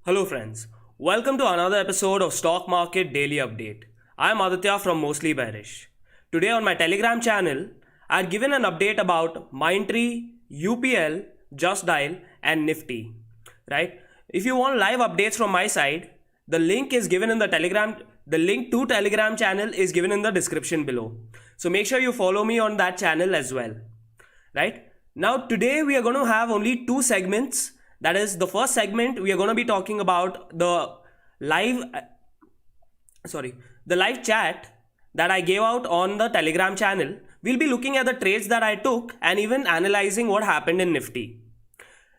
Hello friends, welcome to another episode of Stock Market Daily Update. I am Aditya from Mostly Bearish. Today on my Telegram channel, I had given an update about MINDTREE, UPL, Just Dial and Nifty. Right? If you want live updates from my side, the link is given in the Telegram. The link to Telegram channel is given in the description below. So make sure you follow me on that channel as well. Right? Now today we are going to have only two segments. That is, the first segment we are going to be talking about the live chat that I gave out on the Telegram channel. We'll be looking at the trades that I took and even analyzing what happened in Nifty.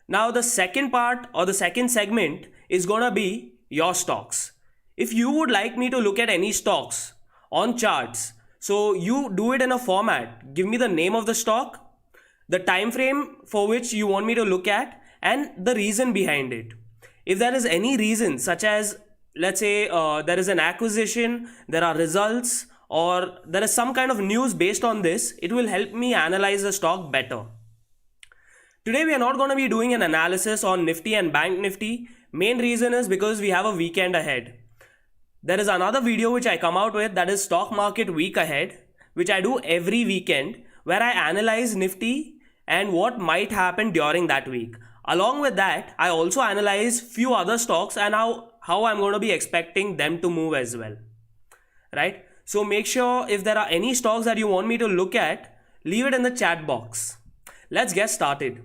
Now the second part or the second segment is going to be your stocks. If you would like me to look at any stocks on charts, so you do it in a format. Give me the name of the stock, the time frame for which you want me to look at, and the reason behind it. If there is any reason, such as let's say there is an acquisition, there are results, or there is some kind of news based on this, it will help me analyze the stock better. Today we are not going to be doing an analysis on Nifty and Bank Nifty. Main reason is because we have a weekend ahead. There is another video which I come out with, that is Stock Market Week Ahead, which I do every weekend, where I analyze Nifty and what might happen during that week. Along with that, I also analyze few other stocks and how I'm going to be expecting them to move as well. Right? So make sure if there are any stocks that you want me to look at, leave it in the chat box. Let's get started.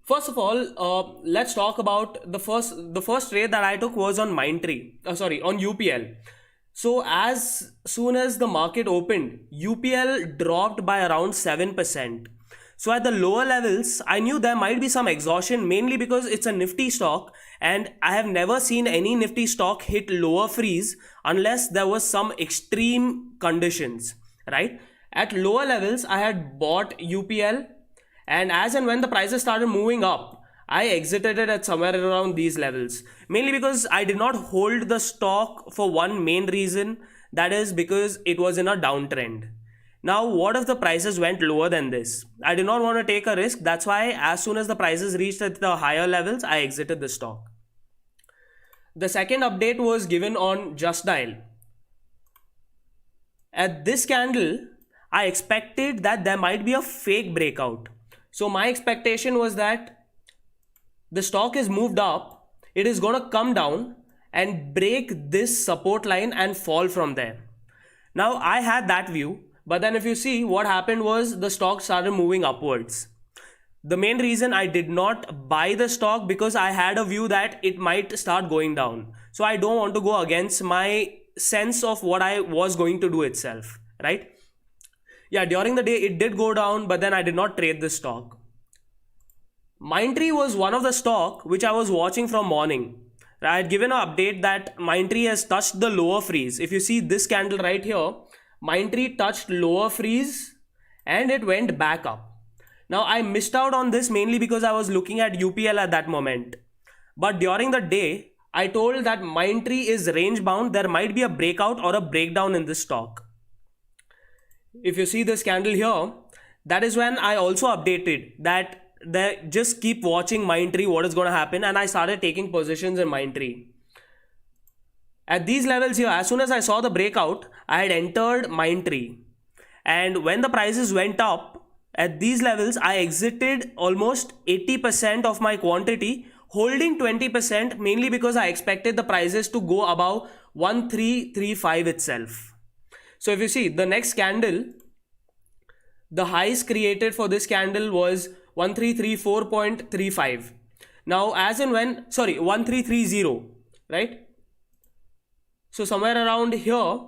First of all, let's talk about the first trade that I took was on MINDTREE. On UPL. So as soon as the market opened, UPL dropped by around 7%. So at the lower levels, I knew there might be some exhaustion, mainly because it's a Nifty stock and I have never seen any Nifty stock hit lower freeze unless there was some extreme conditions, right? At lower levels, I had bought UPL, and as and when the prices started moving up, I exited it at somewhere around these levels, mainly because I did not hold the stock for one main reason, that is because it was in a downtrend. Now, what if the prices went lower than this? I did not want to take a risk. That's why as soon as the prices reached at the higher levels, I exited the stock. The second update was given on Just Dial. At this candle, I expected that there might be a fake breakout. So my expectation was that the stock is moved up, it is going to come down and break this support line and fall from there. Now I had that view. But then if you see, what happened was the stock started moving upwards. The main reason I did not buy the stock because I had a view that it might start going down. So I don't want to go against my sense of what I was going to do itself, right? Yeah, during the day it did go down, but then I did not trade this stock. MINDTREE was one of the stock which I was watching from morning. I had given an update that MINDTREE has touched the lower freeze. If you see this candle right here, MINDTREE touched lower freeze and it went back up. Now I missed out on this mainly because I was looking at UPL at that moment. But during the day, I told that MINDTREE is range bound. There might be a breakout or a breakdown in this stock. If you see this candle here, that is when I also updated that just keep watching MINDTREE, what is going to happen, and I started taking positions in MINDTREE. At these levels here, as soon as I saw the breakout, I had entered MINDTREE. And when the prices went up, at these levels, I exited almost 80% of my quantity, holding 20% mainly because I expected the prices to go above 1335 itself. So if you see, the next candle, the highs created for this candle was 1334.35. Now as and when, 1330, right? So somewhere around here,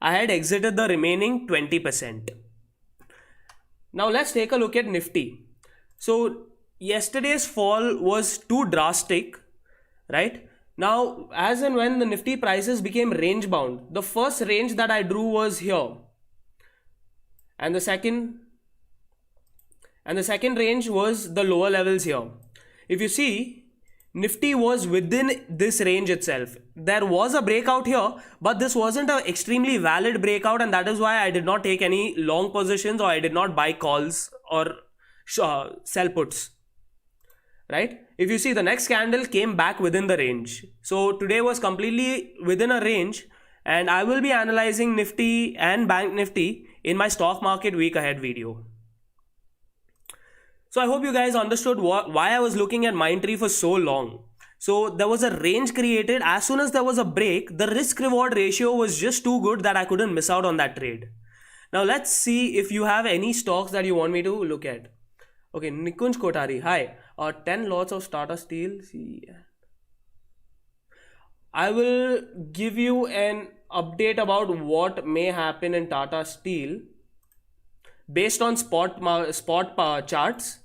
I had exited the remaining 20%. Now let's take a look at Nifty. So yesterday's fall was too drastic, right? Now as and when the Nifty prices became range bound, the first range that I drew was here. And the second range was the lower levels here. If you see, Nifty was within this range itself. There was a breakout here, but this wasn't an extremely valid breakout, and that is why I did not take any long positions or I did not buy calls or sell puts. right? If you see, the next candle came back within the range. So today was completely within a range, and I will be analyzing Nifty and Bank Nifty in my stock market week ahead video. So I hope you guys understood why I was looking at MINDTREE for so long. So there was a range created. As soon as there was a break, the risk reward ratio was just too good that I couldn't miss out on that trade. Now let's see if you have any stocks that you want me to look at. Okay, Nikunj Kotari, hi. 10 lots of Tata Steel. I will give you an update about what may happen in Tata Steel based on spot charts.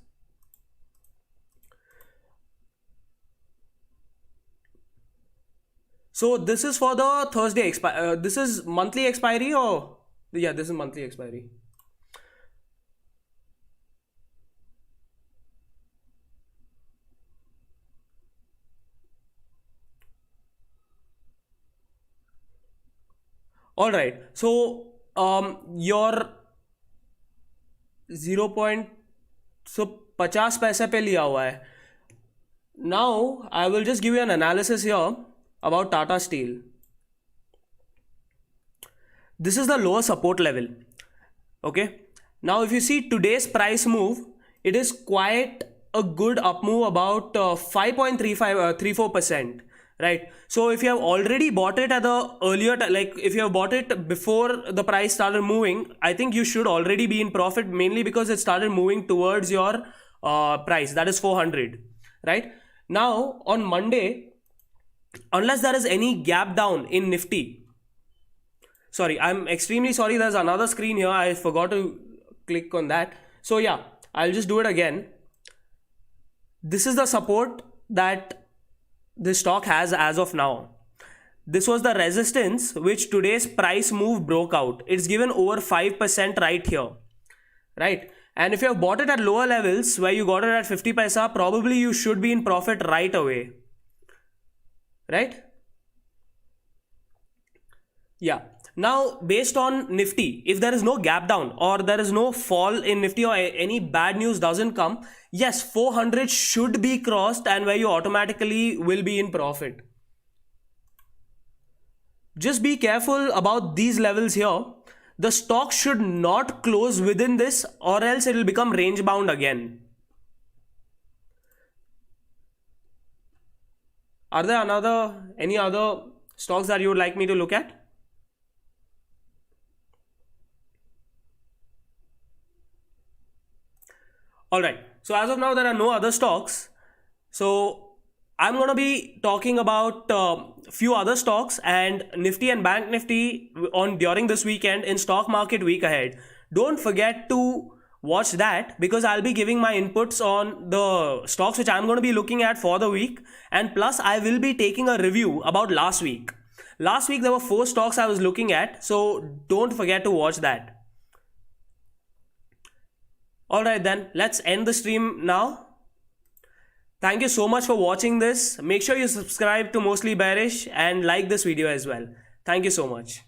So this is for the Thursday expiry. This is monthly expiry, or yeah, this is monthly expiry. All right. So your 0. So 50 पैसे पे लिया हुआ है. Now I will just give you an analysis here about Tata Steel. This is the lower support level. Okay. Now if you see today's price move, it is quite a good up move, about 5.34%. Right. So if you have already bought it at the earlier, like if you have bought it before the price started moving, I think you should already be in profit, mainly because it started moving towards your price, that is 400. Right. Now on Monday, unless there is any gap down in Nifty, sorry, I'm extremely sorry, there's another screen here, I forgot to click on that. So yeah, I'll just do it again. This is the support that this stock has as of now. This was the resistance which today's price move broke out. It's given over 5% right here, right? And if you have bought it at lower levels where you got it at 50 paisa, probably you should be in profit right away, right? Yeah. Now based on Nifty, if there is no gap down or there is no fall in Nifty or any bad news doesn't come, yes, 400 should be crossed, and where you automatically will be in profit. Just be careful about these levels here. The stock should not close within this, or else it will become range bound again. Are there any other stocks that you would like me to look at? Alright, so as of now there are no other stocks. So I'm going to be talking about few other stocks and Nifty and Bank Nifty during this weekend in stock market week ahead. Don't forget to watch that, because I'll be giving my inputs on the stocks which I'm going to be looking at for the week, and plus I will be taking a review about last week. Last week there were 4 stocks I was looking at, so don't forget to watch that. Alright then, let's end the stream now. Thank you so much for watching this. Make sure you subscribe to Mostly Bearish and like this video as well. Thank you so much.